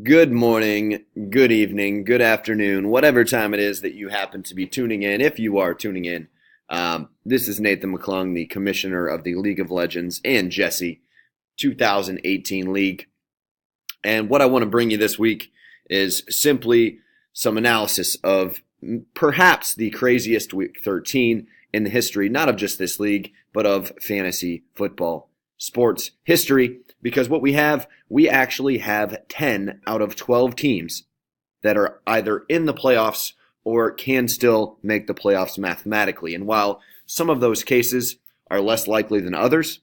Good morning, good evening, good afternoon, whatever time it is that you happen to be tuning in, if you are tuning in. This is Nathan McClung, the commissioner of the League of Legends and Jesse 2018 League. And what I want to bring you this week is simply some analysis of perhaps the craziest week 13 in the history, not of just this league, but of fantasy football sports history. Because what we actually have 10 out of 12 teams that are either in the playoffs or can still make the playoffs mathematically. And while some of those cases are less likely than others,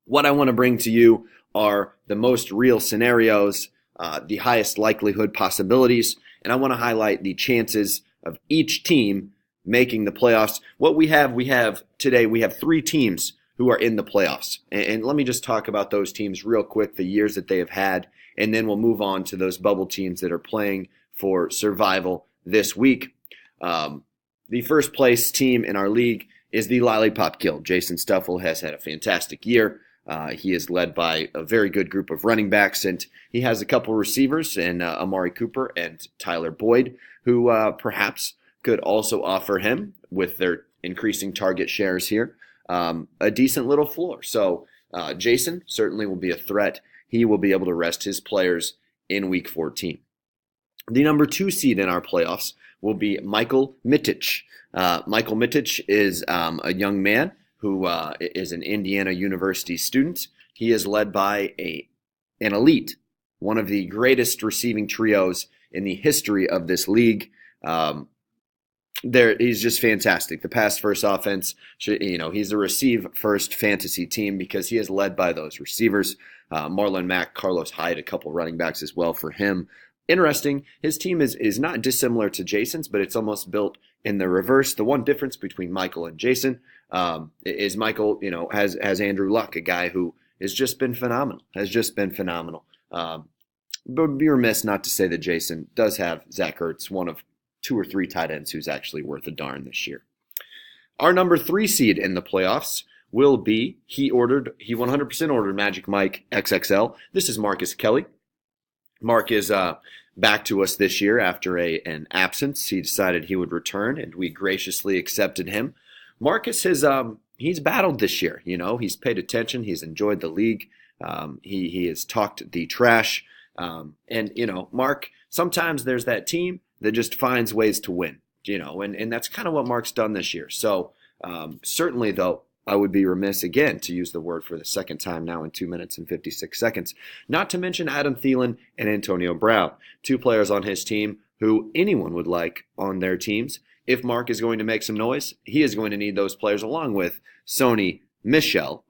what I want to bring to you are the most real scenarios, the highest likelihood possibilities, and I want to highlight the chances of each team making the playoffs. What we have today, we have three teams who are in the playoffs. And let me just talk about those teams real quick, the years that they have had, and then we'll move on to those bubble teams that are playing for survival this week. The first place team in our league is the Lollipop Guild. Jason Stuffle has had a fantastic year. He is led by a very good group of running backs, and he has a couple receivers in Amari Cooper and Tyler Boyd, who perhaps could also offer him, with their increasing target shares here, a decent little floor. So Jason certainly will be a threat. He will be able to rest his players in Week 14. The number 2 seed in our playoffs will be Michael Mitich. Michael Mitich is a young man who is an Indiana University student. He is led by an elite, one of the greatest receiving trios in the history of this league. He's just fantastic. The pass first offense, he's a receive first fantasy team because he is led by those receivers. Marlon Mack, Carlos Hyde, a couple running backs as well for him. Interesting, his team is not dissimilar to Jason's, but it's almost built in the reverse. The one difference between Michael and Jason is Michael, has Andrew Luck, a guy who has just been phenomenal. But be remiss not to say that Jason does have Zach Ertz, one of 2 or 3 tight ends who's actually worth a darn this year. Our number 3 seed in the playoffs will be, he 100% ordered Magic Mike XXL. This is Marcus Kelly. Mark is back to us this year after an absence. He decided he would return, and we graciously accepted him. Marcus he's battled this year. He's paid attention. He's enjoyed the league. He has talked the trash. And Mark, sometimes there's that team that just finds ways to win, and that's kind of what Mark's done this year. So certainly, though, I would be remiss again to use the word for the second time now in 2 minutes and 56 seconds, not to mention Adam Thielen and Antonio Brown, 2 players on his team who anyone would like on their teams. If Mark is going to make some noise, he is going to need those players along with Sony Michel,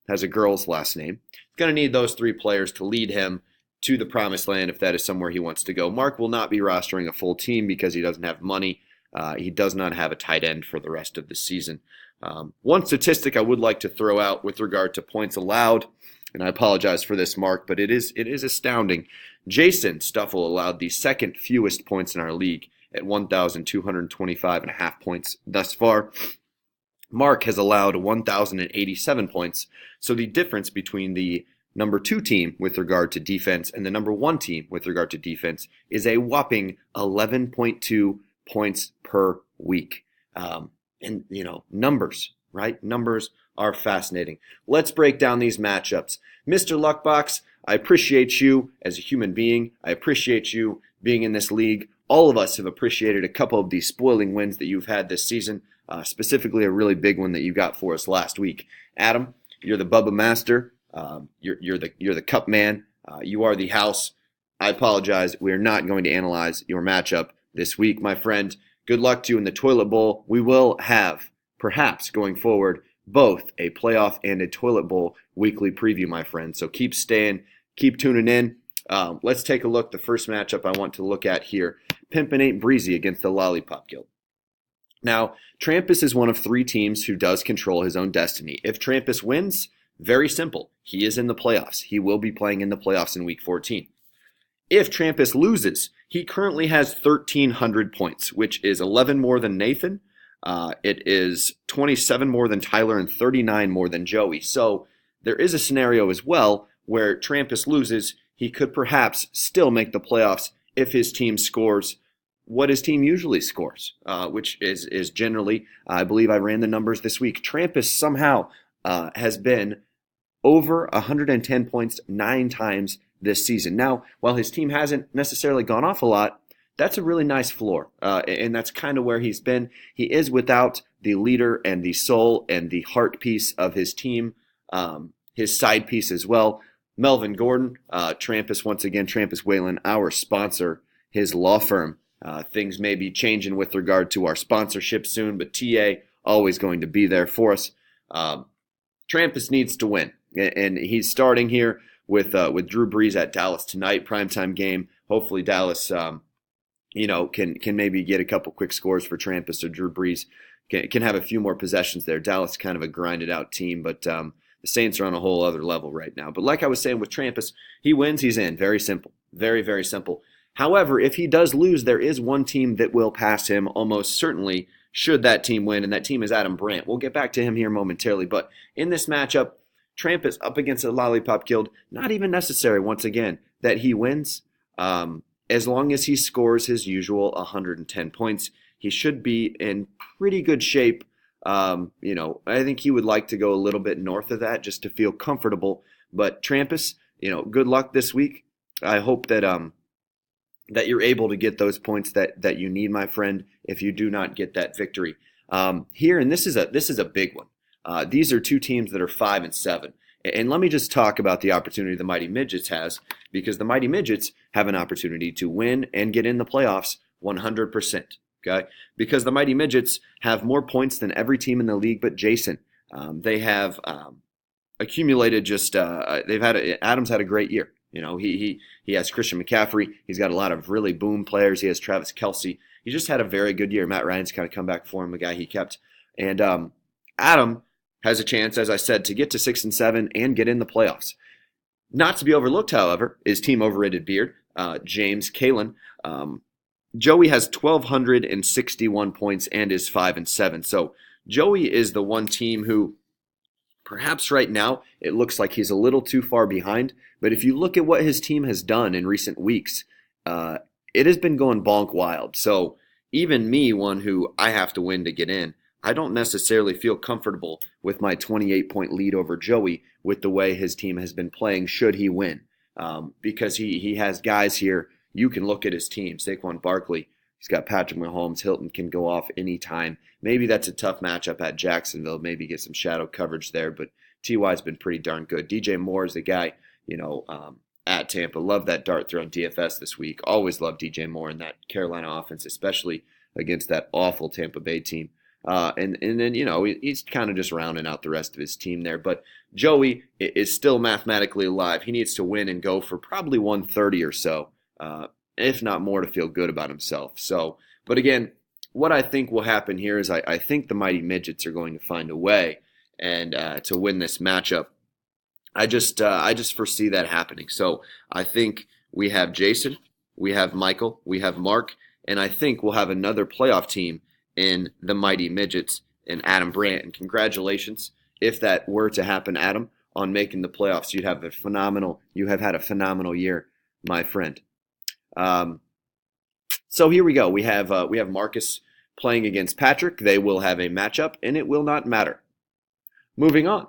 has a girl's last name. He's going to need those 3 players to lead him to the promised land if that is somewhere he wants to go. Mark will not be rostering a full team because he doesn't have money. He does not have a tight end for the rest of the season. One statistic I would like to throw out with regard to points allowed, and I apologize for this, Mark, but it is astounding. Jason Stuffle allowed the second fewest points in our league at 1,225.5 points thus far. Mark has allowed 1,087 points, so the difference between the number 2 team with regard to defense and the number 1 team with regard to defense is a whopping 11.2 points per week. And numbers, right? Numbers are fascinating. Let's break down these matchups. Mr. Luckbox, I appreciate you as a human being. I appreciate you being in this league. All of us have appreciated a couple of these spoiling wins that you've had this season, specifically a really big one that you got for us last week. Adam, you're the Bubba Master. You're the cup man. You are the house. I apologize. We are not going to analyze your matchup this week, my friend. Good luck to you in the toilet bowl. We will have, perhaps going forward, both a playoff and a toilet bowl weekly preview, my friend. So keep tuning in. Let's take a look. The first matchup I want to look at here, Pimpin' Ain't Breezy against the Lollipop Guild. Now, Trampus is one of 3 teams who does control his own destiny. If Trampus wins, very simple. He is in the playoffs. He will be playing in the playoffs in Week 14. If Trampus loses, he currently has 1,300 points, which is 11 more than Nathan. It is 27 more than Tyler and 39 more than Joey. So there is a scenario as well where Trampus loses. he could perhaps still make the playoffs if his team scores what his team usually scores, which is generally, I believe I ran the numbers this week. Trampa somehow has been over 110 points 9 times this season. Now, while his team hasn't necessarily gone off a lot, that's a really nice floor, and that's kind of where he's been. He is without the leader and the soul and the heart piece of his team, his side piece as well. Melvin Gordon, Trampus, once again, Trampus Whalen, our sponsor, his law firm. Things may be changing with regard to our sponsorship soon, but TA always going to be there for us. Trampus needs to win, and he's starting here with Drew Brees at Dallas tonight, primetime game. Hopefully Dallas, can maybe get a couple quick scores for Trampus, so Drew Brees can have a few more possessions there. Dallas is kind of a grinded out team, but the Saints are on a whole other level right now. But like I was saying with Trampus, he wins, he's in. Very simple. Very, very simple. However, if he does lose, there is one team that will pass him almost certainly should that team win, and that team is Adam Brandt. We'll get back to him here momentarily, but in this matchup, Trampus up against a Lollipop Guild, not even necessary, once again, that he wins. As long as he scores his usual 110 points, he should be in pretty good shape. I think he would like to go a little bit north of that just to feel comfortable. But Trampus, good luck this week. I hope that that you're able to get those points that you need, my friend, if you do not get that victory. Here, and this is a big one. These are two teams that are 5-7. And let me just talk about the opportunity the Mighty Midgets has, because the Mighty Midgets have an opportunity to win and get in the playoffs 100%. Okay? Because the Mighty Midgets have more points than every team in the league but Jason. They have accumulated Adams had a great year. He has Christian McCaffrey. He's got a lot of really boom players. He has Travis Kelce. He just had a very good year. Matt Ryan's kind of come back for him, the guy he kept. And Adam has a chance, as I said, to get to 6-7 and get in the playoffs. Not to be overlooked, however, is Team Overrated Beard, James Kalen. Joey has 1,261 points and is 5-7. So Joey is the one team who perhaps right now it looks like he's a little too far behind. But if you look at what his team has done in recent weeks, it has been going bonk wild. So even me, one who I have to win to get in, I don't necessarily feel comfortable with my 28-point lead over Joey with the way his team has been playing should he win. Because he has guys here. You can look at his team. Saquon Barkley, he's got Patrick Mahomes. Hilton can go off anytime. Maybe that's a tough matchup at Jacksonville. Maybe get some shadow coverage there. But T.Y.'s been pretty darn good. DJ Moore is the guy, at Tampa. Love that dart throw on DFS this week. Always love DJ Moore in that Carolina offense, especially against that awful Tampa Bay team. And then, he's kind of just rounding out the rest of his team there. But Joey is still mathematically alive. He needs to win and go for probably 130 or so, if not more, to feel good about himself. So, but again, what I think will happen here is I think the Mighty Midgets are going to find a way and to win this matchup. I just foresee that happening. So I think we have Jason, we have Michael, we have Mark, and I think we'll have another playoff team in the Mighty Midgets and Adam Brandt. And congratulations, if that were to happen, Adam, on making the playoffs. You have had a phenomenal year, my friend. So here we go. We have Marcus playing against Patrick. They will have a matchup, and it will not matter. Moving on.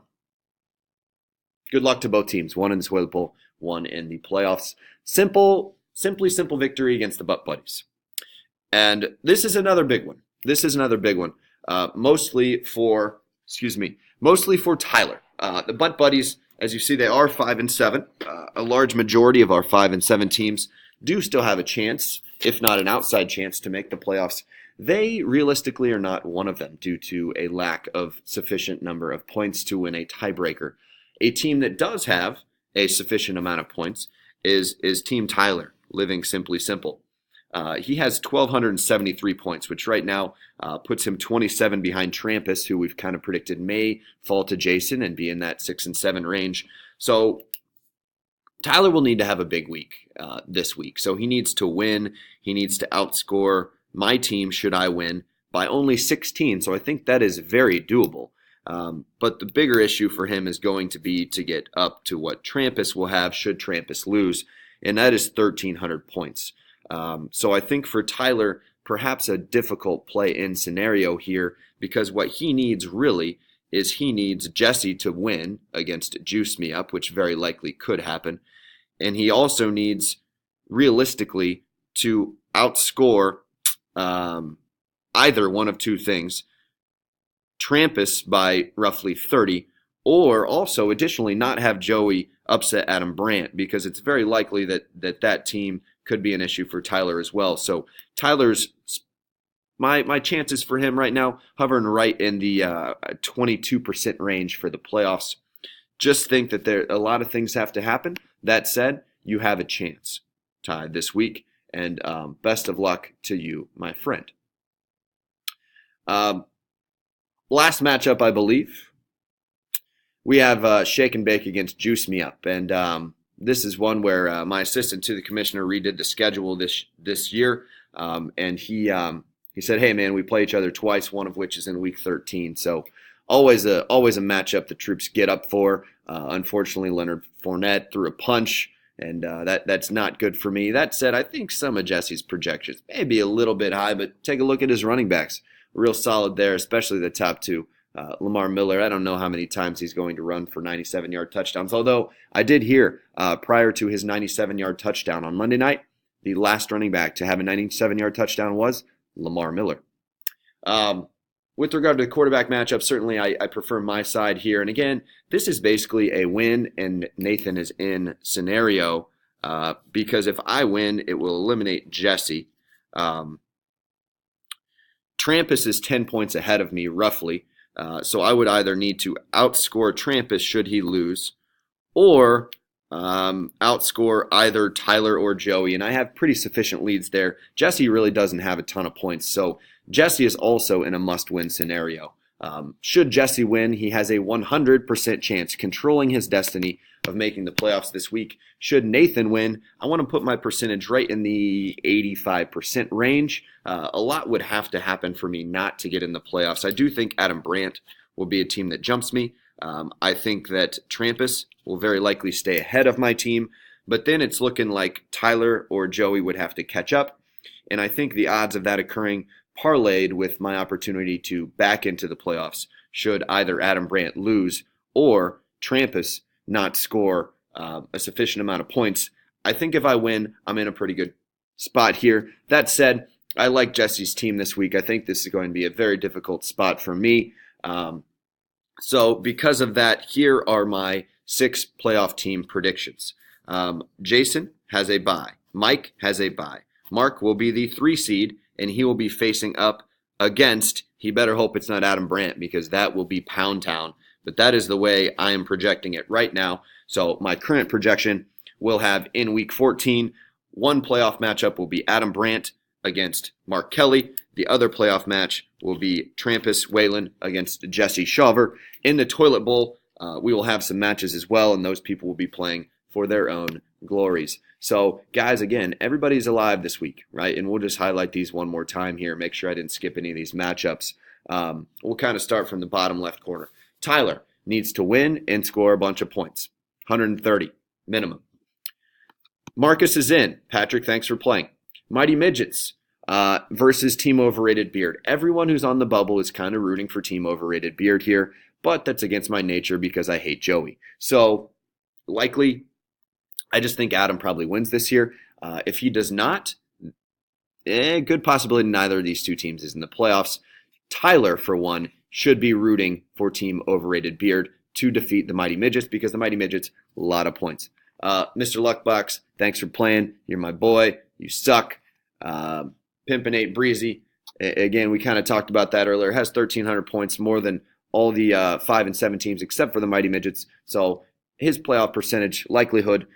Good luck to both teams. One in the toilet bowl, one in the playoffs. Simply simple victory against the Butt Buddies. And this is another big one. Mostly for Tyler. The Butt Buddies, as you see, they are 5-7. A large majority of our 5-7 teams do still have a chance, if not an outside chance, to make the playoffs. They realistically are not one of them due to a lack of sufficient number of points to win a tiebreaker. A team that does have a sufficient amount of points is Team Tyler, living simply simple. He has 1,273 points, which right now puts him 27 behind Trampus, who we've kind of predicted may fall to Jason and be in that 6-7 range. So Tyler will need to have a big week this week. So he needs to win. He needs to outscore my team, should I win, by only 16. So I think that is very doable. But the bigger issue for him is going to be to get up to what Trampas will have should Trampas lose, and that is 1,300 points. So I think for Tyler, perhaps a difficult play-in scenario here, because what he needs really is he needs Jesse to win against Juice Me Up, which very likely could happen. And he also needs, realistically, to outscore either one of two things: Trampas by roughly 30, or also additionally not have Joey upset Adam Brandt, because it's very likely that team could be an issue for Tyler as well. So Tyler's my chances for him right now hovering right in the 22% range for the playoffs. Just think that there a lot of things have to happen. That said, you have a chance, Ty, this week, and best of luck to you, my friend. Last matchup, I believe, we have Shake and Bake against Juice Me Up, and this is one where my assistant to the commissioner redid the schedule this year, and he said, "Hey man, we play each other twice, one of which is in week 13, so always a matchup the troops get up for." Unfortunately, Leonard Fournette threw a punch, and that's not good for me. That said, I think some of Jesse's projections may be a little bit high, but take a look at his running backs. Real solid there, especially the top two. Lamar Miller, I don't know how many times he's going to run for 97-yard touchdowns, although I did hear prior to his 97-yard touchdown on Monday night, the last running back to have a 97-yard touchdown was Lamar Miller. With regard to the quarterback matchup, certainly I prefer my side here. And again, this is basically a win and Nathan is in scenario, because if I win, it will eliminate Jesse. Trampas is 10 points ahead of me, roughly. So I would either need to outscore Trampas should he lose, or outscore either Tyler or Joey. And I have pretty sufficient leads there. Jesse really doesn't have a ton of points, so Jesse is also in a must-win scenario. Should Jesse win, he has a 100% chance, controlling his destiny, of making the playoffs this week. Should Nathan win, I want to put my percentage right in the 85% range. A lot would have to happen for me not to get in the playoffs. I do think Adam Brandt will be a team that jumps me. I think that Trampas will very likely stay ahead of my team, but then it's looking like Tyler or Joey would have to catch up, and I think the odds of that occurring parlayed with my opportunity to back into the playoffs should either Adam Brandt lose or Trampas not score a sufficient amount of points. I think if I win, I'm in a pretty good spot here. That said, I like Jesse's team this week. I think this is going to be a very difficult spot for me. So because of that, here are my 6 playoff team predictions. Jason has a bye. Mike has a bye. Mark will be the 3 seed, and he will be facing up against, he better hope it's not Adam Brandt, because that will be Pound Town. But that is the way I am projecting it right now. So my current projection will have in week 14, one playoff matchup will be Adam Brandt against Mark Kelly. The other playoff match will be Trampas Whalen against Jesse Shawver. In the Toilet Bowl, we will have some matches as well, and those people will be playing for their own glories. So, guys, again, everybody's alive this week, right? And we'll just highlight these one more time here, make sure I didn't skip any of these matchups. We'll kind of start from the bottom left corner. Tyler needs to win and score a bunch of points, 130 minimum. Marcus is in. Patrick, thanks for playing. Mighty Midgets versus Team Overrated Beard. Everyone who's on the bubble is kind of rooting for Team Overrated Beard here, but that's against my nature because I hate Joey. So, likely, I just think Adam probably wins this year. If he does not, good possibility neither of these two teams is in the playoffs. Tyler, for one, should be rooting for Team Overrated Beard to defeat the Mighty Midgets, because the Mighty Midgets, a lot of points. Mr. Luckbox, thanks for playing. You're my boy. You suck. Pimpinate Breezy. Again, we kind of talked about that earlier. Has 1,300 points, more than all the 5 and 7 teams except for the Mighty Midgets. So his playoff percentage likelihood,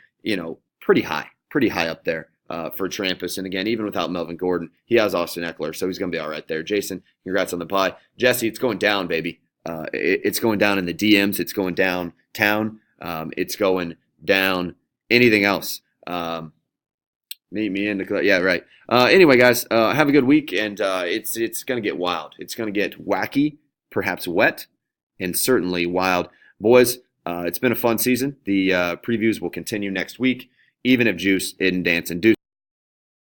pretty high up there for Trampas. And again, even without Melvin Gordon, he has Austin Eckler, so he's going to be all right there. Jason, congrats on the bye. Jesse, it's going down, baby. It's going down in the DMs. It's going downtown. It's going down. Anything else? Meet me in the club. Yeah, right. Anyway, guys, have a good week, and it's going to get wild. It's going to get wacky, perhaps wet, and certainly wild. Boys, it's been a fun season. The previews will continue next week, even if Juice isn't dancing.